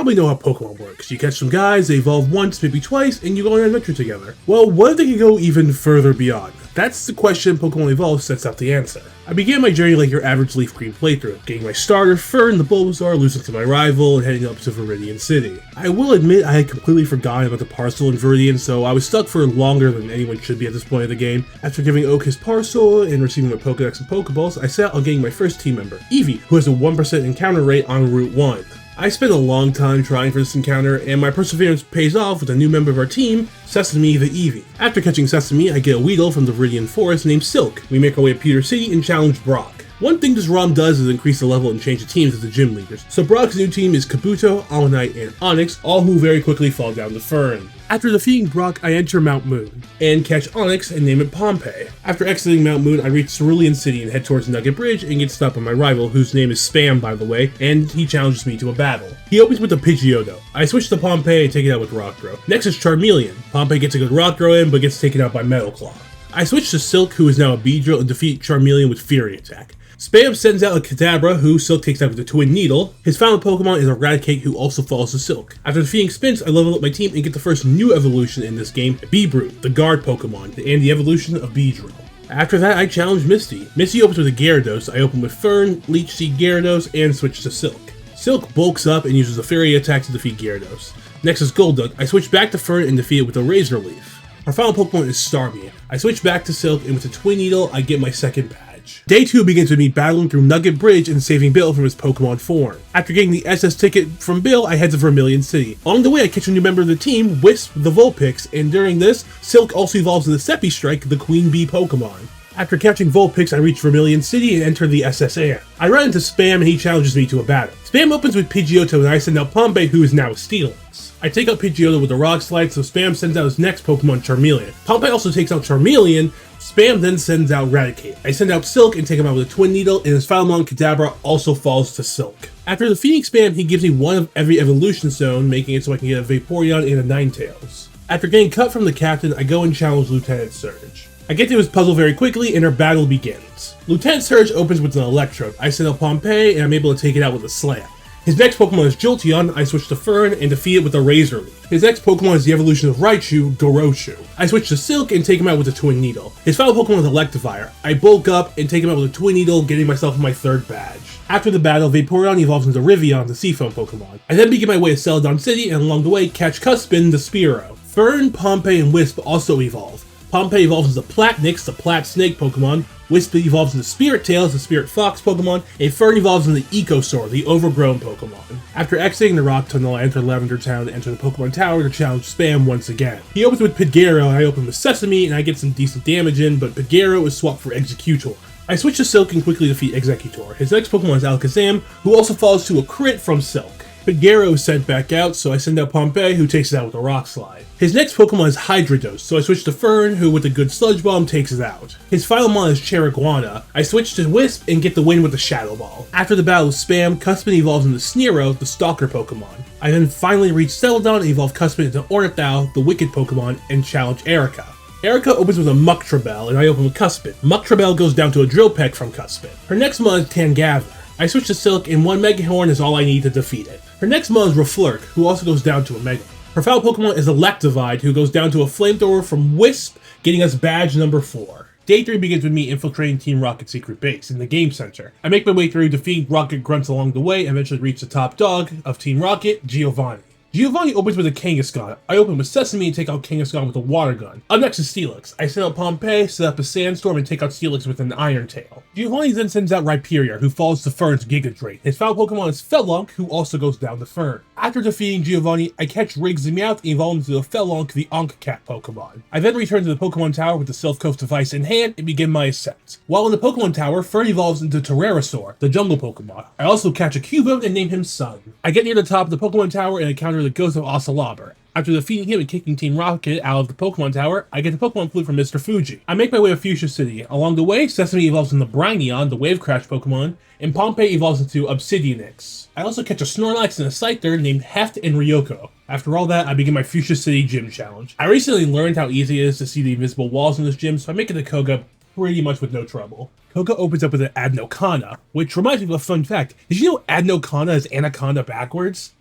probably know how Pokemon works. You catch some guys, they evolve once, maybe twice, and you go on an adventure together. Well, what if they could go even further beyond? That's the question Pokemon Evolve sets out the answer. I began my journey like your average Leaf Green playthrough, getting my starter, Fern the Bulbasaur, losing to my rival, and heading up to Viridian City. I will admit I had completely forgotten about the parcel in Viridian, so I was stuck for longer than anyone should be at this point of the game. After giving Oak his parcel and receiving my Pokedex and Pokeballs, I set out on getting my first team member, Eevee, who has a 1% encounter rate on Route 1. I spent a long time trying for this encounter, and my perseverance pays off with a new member of our team, Sesame the Eevee. After catching Sesame, I get a Weedle from the Viridian Forest named Silk. We make our way to Pewter City and challenge Brock. One thing this ROM does is increase the level and change the teams of the gym leaders, so Brock's new team is Kabuto, Almanite, and Onix, all who very quickly fall down to Fern. After defeating Brock, I enter Mount Moon, and catch Onix and name it Pompey. After exiting Mount Moon, I reach Cerulean City and head towards Nugget Bridge and get stopped by my rival, whose name is Spam by the way, and he challenges me to a battle. He opens with a Pidgeotto. I switch to Pompey and take it out with Rock Throw. Next is Charmeleon. Pompey gets a good Rock Throw in, but gets taken out by Metal Claw. I switch to Silk, who is now a Beedrill, and defeat Charmeleon with Fury Attack. Spam sends out a Kadabra, who Silk takes out with a Twin Needle. His final Pokemon is Eradicate, who also falls to Silk. After defeating Spinch, I level up my team and get the first new evolution in this game, Beebrute, the guard Pokemon, and the evolution of Beedrill. After that, I challenge Misty. Misty opens with a Gyarados. I open with Fern, Leech Seed Gyarados, and switch to Silk. Silk bulks up and uses a Fairy Attack to defeat Gyarados. Next is Golduck. I switch back to Fern and defeat it with a Razor Leaf. Our final Pokemon is Starmie. I switch back to Silk, and with a Twin Needle, I get my second badge. Day 2 begins with me battling through Nugget Bridge and saving Bill from his Pokemon form. After getting the SS ticket from Bill, I head to Vermilion City. Along the way, I catch a new member of the team, Wisp the Vulpix, and during this, Silk also evolves into Seppi Strike, the Queen Bee Pokemon. After catching Vulpix, I reach Vermilion City and enter the SS Air. I run into Spam and he challenges me to a battle. Spam opens with Pidgeotto and I send out Pompey, who is now a Steelix. I take out Pidgeotto with a Rock Slide, so Spam sends out his next Pokemon, Charmeleon. Pompey also takes out Charmeleon. Spam then sends out Eradicate. I send out Silk and take him out with a Twin Needle, and his final Mon Kadabra also falls to Silk. After defeating Spam, he gives me one of every evolution zone, making it so I can get a Vaporeon and a Ninetales. After getting cut from the captain, I go and challenge Lieutenant Surge. I get to his puzzle very quickly, and our battle begins. Lieutenant Surge opens with an Electrode. I send out Pompey, and I'm able to take it out with a Slam. His next Pokemon is Jolteon. I switch to Fern and defeat it with a Razor Leaf. His next Pokemon is the evolution of Raichu, Goroshu. I switch to Silk and take him out with a Twin Needle. His final Pokemon is Electivire. I bulk up and take him out with a Twin Needle, getting myself my third badge. After the battle, Vaporeon evolves into Rivian, the Seafoam Pokemon. I then begin my way to Celadon City, and along the way, catch Cuspin, the Spearow. Fern, Pompey, and Wisp also evolve. Pompey evolves into Platnix, the Plat Snake Pokemon. Wisp evolves into Spirit Tails, the Spirit Fox Pokemon, and Fern evolves into Ecosaur, the Overgrown Pokemon. After exiting the Rock Tunnel, I enter Lavender Town and enter the Pokemon Tower to challenge Spam once again. He opens with Pidgeotto, and I open with Sesame, and I get some decent damage in, but Pidgeotto is swapped for Executor. I switch to Silk and quickly defeat Executor. His next Pokemon is Alakazam, who also falls to a crit from Silk. Pidgeotto is sent back out, so I send out Pompey, who takes it out with a Rock Slide. His next Pokemon is Hydreidos, so I switch to Fern, who with a good Sludge Bomb takes it out. His final mon is Cheriguana. I switch to Wisp and get the win with the Shadow Ball. After the battle with Spam, Cuspin evolves into Sneero, the Stalker Pokemon. I then finally reach Celadon and evolve Cuspin into Ornithal, the Wicked Pokemon, and challenge Erica. Erica opens with a Mucktrabell, and I open with Cuspin. Mucktrabell goes down to a Drill Peck from Cuspin. Her next mon is Tangaver. I switch to Silk, and one Mega Horn is all I need to defeat it. Her next mon is Reflurk, who also goes down to a Mega. Her final Pokemon is Electivire, who goes down to a Flamethrower from Wisp, getting us badge number 4. Day 3 begins with me infiltrating Team Rocket's secret base in the game center. I make my way through, defeating Rocket Grunts along the way, and eventually reach the top dog of Team Rocket, Giovanni. Giovanni opens with a Kangaskhan. I open with Sesame and take out Kangaskhan with a Water Gun. Up next is Steelix. I send out Pompey, set up a Sandstorm, and take out Steelix with an Iron Tail. Giovanni then sends out Rhyperior, who falls to Fern's Giga Drain. His final Pokemon is Felunk, who also goes down to Fern. After defeating Giovanni, I catch Riggs and Meowth and evolve into the Felunk, the Ankh-Cat Pokemon. I then return to the Pokemon Tower with the Silph Coast device in hand and begin my ascent. While in the Pokemon Tower, Fern evolves into Terrarasaur, the Jungle Pokemon. I also catch a Cubone and name him Sun. I get near the top of the Pokemon Tower and encounter the ghost of Ocelobber. After defeating him and kicking Team Rocket out of the Pokemon Tower, I get the Pokemon Flute from Mr. Fuji. I make my way to Fuchsia City. Along the way, Sesame evolves into Braineon, the Wave Crash Pokemon, and Pompey evolves into Obsidianix. I also catch a Snorlax and a Scyther named Heft and Ryoko. After all that, I begin my Fuchsia City Gym Challenge. I recently learned how easy it is to see the invisible walls in this gym, so I make it to Koga pretty much with no trouble. Koga opens up with an Adnokana, which reminds me of a fun fact. Did you know Adnokana is Anaconda backwards?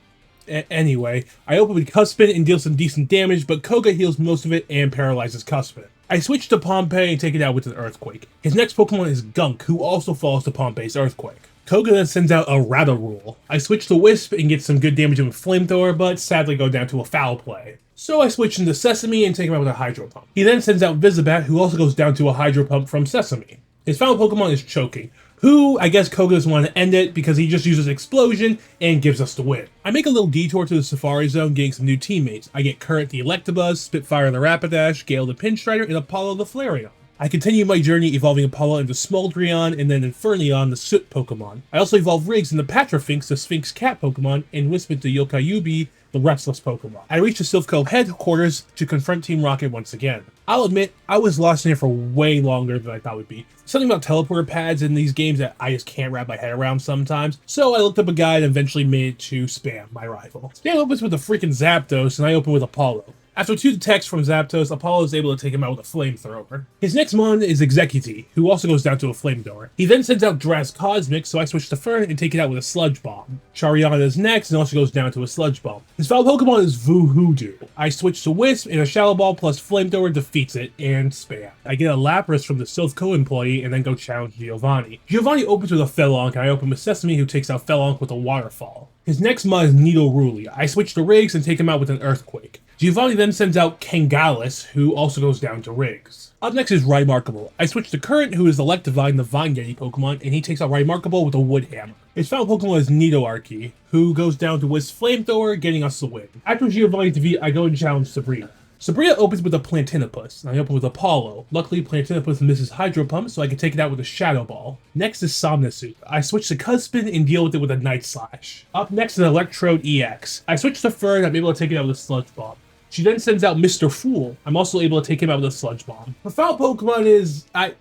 Anyway, I open with Cuspin and deal some decent damage, but Koga heals most of it and paralyzes Cuspin. I switch to Pompey and take it out with an Earthquake. His next Pokemon is Gunk, who also falls to Pompey's Earthquake. Koga then sends out a Rattle. I switch to Wisp and get some good damage with Flamethrower, but sadly go down to a foul play. So I switch into Sesame and take him out with a Hydro Pump. He then sends out Visibat, who also goes down to a Hydro Pump from Sesame. His final Pokemon is Choking, who I guess Koga doesn't want to end it because he just uses Explosion and gives us the win. I make a little detour to the Safari Zone getting some new teammates. I get Current the Electabuzz, Spitfire the Rapidash, Gale the Pinstrider, and Apollo the Flareon. I continue my journey evolving Apollo into Smoldreon and then Inferneon, the Soot Pokemon. I also evolve Riggs into Patrafinx, the Sphinx Cat Pokemon, and Wisp into Yokayubi, the Restless Pokemon. I reach the Silph Co headquarters to confront Team Rocket once again. I'll admit, I was lost in here for way longer than I thought it would be. Something about teleporter pads in these games that I just can't wrap my head around sometimes, so I looked up a guide and eventually made it to Spam, my rival. Spam opens with a freaking Zapdos, and I open with Apollo. After 2 attacks from Zapdos, Apollo is able to take him out with a Flamethrower. His next mon is Executive, who also goes down to a Flamethrower. He then sends out Drazcosmic, so I switch to Fern and take it out with a Sludge Bomb. Chariana is next and also goes down to a Sludge Bomb. His final Pokemon is Voohoodoo. I switch to Wisp and a Shadow Ball plus Flamethrower defeats it and Spam. I get a Lapras from the Silph Co employee and then go challenge Giovanni. Giovanni opens with a Felonk and I open with Sesame, who takes out Felonk with a Waterfall. His next mon is Nidorulean. I switch to Riggs and take him out with an Earthquake. Giovanni then sends out Kangalis, who also goes down to Riggs. Up next is Remarkable. I switch to Current, who is Electivire, the Vine Yeti Pokemon, and he takes out Remarkable with a Wood Hammer. His final Pokemon is Nidoarchy, who goes down to Wisp Flamethrower, getting us the win. After Giovanni's defeat, I go and challenge Sabrina. Sabrina opens with a Plantinopus, and I open with Apollo. Luckily, Plantinopus misses Hydro Pump, so I can take it out with a Shadow Ball. Next is Somnasuit. I switch to Cuspin and deal with it with a Night Slash. Up next is Electrode EX. I switch to Fern and I'm able to take it out with a Sludge Bomb. She then sends out Mr. Fool. I'm also able to take him out with a Sludge Bomb. Her final Pokemon is... I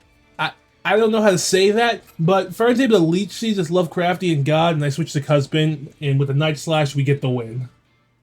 don't know how to say that, but Fern's able to Leech Seed as Lovecraftian God, and I switch to Cuspin, and with a Night Slash, we get the win.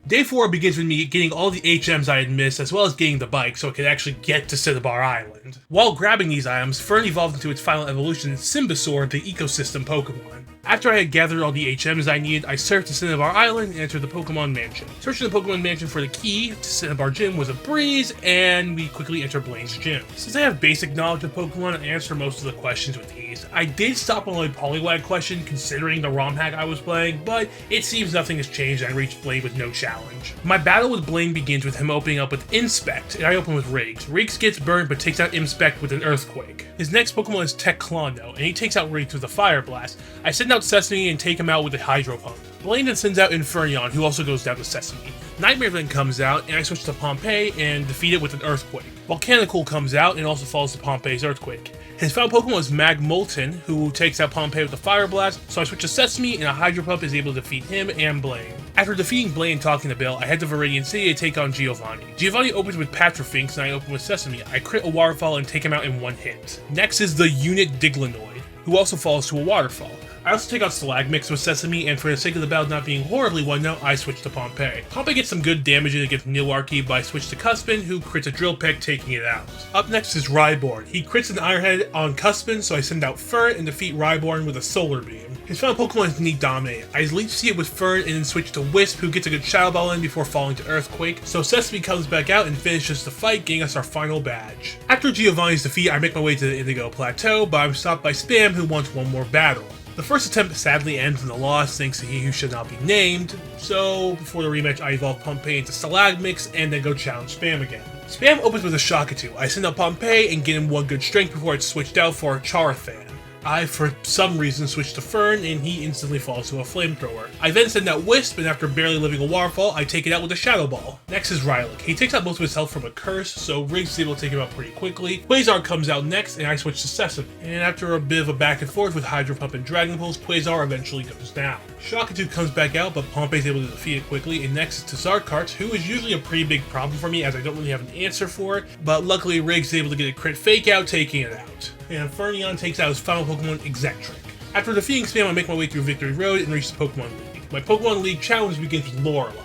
Day 4 begins with me getting all the HMs I had missed, as well as getting the bike so I could actually get to Cinnabar Island. While grabbing these items, Fern evolved into its final evolution, Symbisaur, the Ecosystem Pokemon. After I had gathered all the HMs I needed, I surfed to Cinnabar Island and entered the Pokemon Mansion. Searching the Pokemon Mansion for the key to Cinnabar Gym was a breeze, and we quickly enter Blaine's gym. Since I have basic knowledge of Pokemon, I answer most of the questions with ease. I did stop on a Poliwag question considering the ROM hack I was playing, but it seems nothing has changed and I reached Blaine with no challenge. My battle with Blaine begins with him opening up with Inspect, and I open with Riggs. Riggs gets burned but takes out Inspect with an Earthquake. His next Pokemon is Teclondo, and he takes out Riggs with a Fire Blast. I send out Sesame and take him out with a Hydro Pump. Blaine then sends out Inferneon, who also goes down to Sesame. Nightmare then comes out, and I switch to Pompey and defeat it with an Earthquake. Volcanicool comes out and also falls to Pompey's Earthquake. His final Pokemon is Magmolten, who takes out Pompey with a Fire Blast, so I switch to Sesame and a Hydro Pump is able to defeat him and Blaine. After defeating Blaine and talking to Bill, I head to Viridian City to take on Giovanni. Giovanni opens with Patrafinx and I open with Sesame. I crit a Waterfall and take him out in one hit. Next is the Unit Diglenoid, who also falls to a Waterfall. I also take out Stalagmix with Sesame, and for the sake of the battle not being horribly one note, I switch to Pompey. Pompey gets some good damage against Nidoarchy, but I switch to Cuspin, who crits a Drill Peck, taking it out. Up next is Rhyborn. He crits an Ironhead on Cuspin, so I send out Fern and defeat Rhyborn with a Solar Beam. His final Pokemon is Nidominator. I Leech Seed it with Fern and then switch to Wisp, who gets a good Shadow Ball in before falling to Earthquake, so Sesame comes back out and finishes the fight, getting us our final badge. After Giovanni's defeat, I make my way to the Indigo Plateau, but I'm stopped by Spam, who wants one more battle. The first attempt sadly ends in a loss thanks to he who should not be named, so before the rematch I evolve Pompey into Stalagmix and then go challenge Spam again. Spam opens with a Shockatoo. I send out Pompey and get him one good strength before it's switched out for a Charathan. I, for some reason, switch to Fern, and he instantly falls to a Flamethrower. I then send out Wisp, and after barely living a Waterfall, I take it out with a Shadow Ball. Next is Rylak. He takes out most of his health from a Curse, so Riggs is able to take him out pretty quickly. Quasar comes out next, and I switch to Sesame. And after a bit of a back and forth with Hydro Pump and Dragon Pulse, Quasar eventually goes down. Shockatoo comes back out, but Pompey's able to defeat it quickly, and next is Tazarkart, who is usually a pretty big problem for me as I don't really have an answer for it, but luckily Riggs is able to get a crit Fake Out, taking it out. And Inferneon takes out his final Pokemon, Exectric. After defeating Spam, I make my way through Victory Road and reach the Pokemon League. My Pokemon League challenge begins with Lorelei.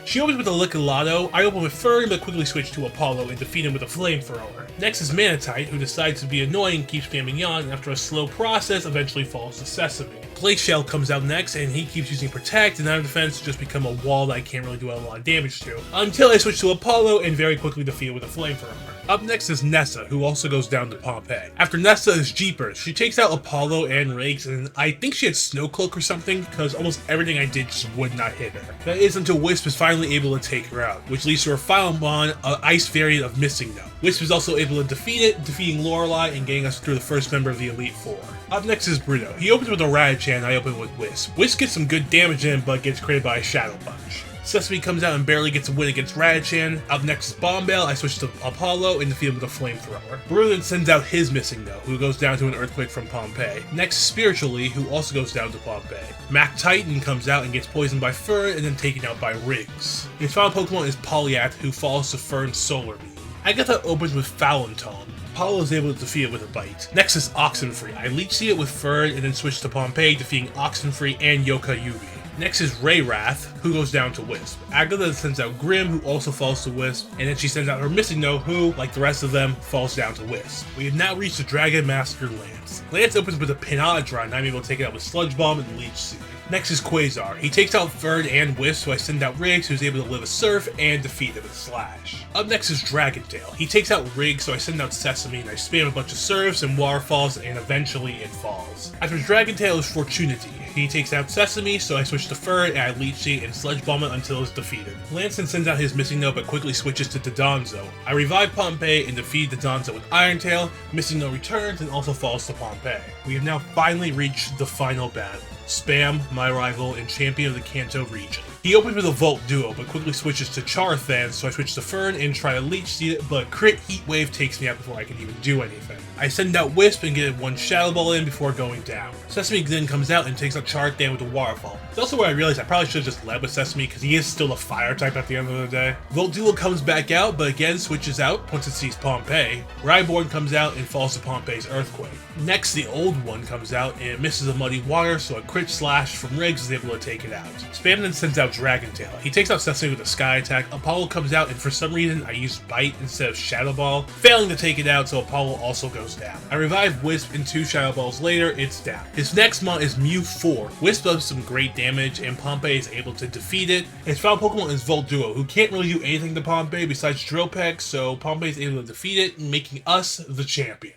She opens with a Lickalato. I open with Fern, but quickly switch to Apollo and defeat him with a Flamethrower. Next is Manatite, who decides to be annoying and keeps spamming Yon, and after a slow process, eventually falls to Sesame. Glacial comes out next, and he keeps using Protect and Iron Defense to just become a wall that I can't really do a lot of damage to, until I switch to Apollo and very quickly defeat it with a Flamethrower. Up next is Nessa, who also goes down to Pompeii. After Nessa is Jeepers. She takes out Apollo and Riggs, and I think she had Snow Cloak or something, because almost everything I did just would not hit her. That is until Wisp is finally able to take her out, which leads to her final mon, an ice variant of Missing No. Wisp is also able to defeat it, defeating Lorelei and getting us through the first member of the Elite Four. Up next is Bruno. He opens with a Radichan, I open with Wisp. Wisp gets some good damage in, but gets created by a Shadow Punch. Sesame comes out and barely gets a win against Radichan. Up next is Bombale. I switch to Apollo and defeat him with a Flamethrower. Bruno then sends out his Missing No, who goes down to an Earthquake from Pompeii. Next is Spiritually, who also goes down to Pompeii. Mac Titan comes out and gets poisoned by Fern and then taken out by Riggs. His final Pokemon is Polyath, who falls to Fern's Solar Beam. Agatha opens with Falinton. Apollo is able to defeat it with a Bite. Next is Oxenfree. I Leech Seed it with Fern and then switch to Pompeii, defeating Oxenfree and Yoka Yugi. Next is Raywrath, who goes down to Wisp. Agatha sends out Grim, who also falls to Wisp, and then she sends out her Missing No, who, like the rest of them, falls down to Wisp. We have now reached the Dragon Master Lance. Lance opens with a Pinadra, and I'm able to take it out with Sludge Bomb and Leech Seed. Next is Quasar. He takes out Fern and Wisp, so I send out Riggs, who's able to live a Surf and defeat it with Slash. Up next is Dragontail. He takes out Riggs, so I send out Sesame, and I spam a bunch of Surfs and Waterfalls, and eventually it falls. After Dragontail is Fortunity. He takes out Sesame, so I switch to Fern, and I Leech Seed and Sludge Bomb it until it's defeated. Lance then sends out his Missing No, but quickly switches to Dodonzo. I revive Pompeii and defeat Dodonzo with Iron Tail. Missing No returns and also falls to Pompeii. We have now finally reached the final battle. Spam, my rival, and champion of the Kanto region. He opens with a Volt Duo, but quickly switches to Charthan, so I switch to Fern and try to Leech Seed it, but Crit Heat Wave takes me out before I can even do anything. I send out Wisp and get one Shadow Ball in before going down. Sesame then comes out and takes out Charthan with a Waterfall. It's also where I realized I probably should have just led with Sesame because he is still a Fire type at the end of the day. Volt Duo comes back out, but again switches out once it sees Pompeii. Rhyborn comes out and falls to Pompeii's Earthquake. Next, the Old One comes out and it misses a Muddy Water, so a Crit Slash from Riggs is able to take it out. Spam then sends out Dragontail. He takes out Sesame with a Sky Attack. Apollo comes out and for some reason I use Bite instead of Shadow Ball, failing to take it out, so Apollo also goes down. I revive Wisp and 2 Shadow Balls later, it's down. His next mon is Mew 4. Wisp does some great damage and Pompeii is able to defeat it. His final Pokemon is Volt Duo, who can't really do anything to Pompeii besides Drill Peck, so Pompeii is able to defeat it, making us the champion.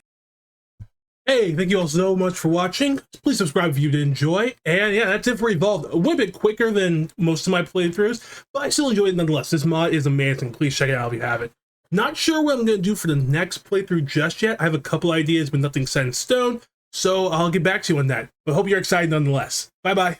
Hey, thank you all so much for watching. Please subscribe if you did enjoy. And yeah, that's it for Evolved. A little bit quicker than most of my playthroughs, but I still enjoyed it nonetheless. This mod is amazing. Please check it out if you haven't. Not sure what I'm going to do for the next playthrough just yet. I have a couple ideas, but nothing set in stone. So I'll get back to you on that. But hope you're excited nonetheless. Bye-bye.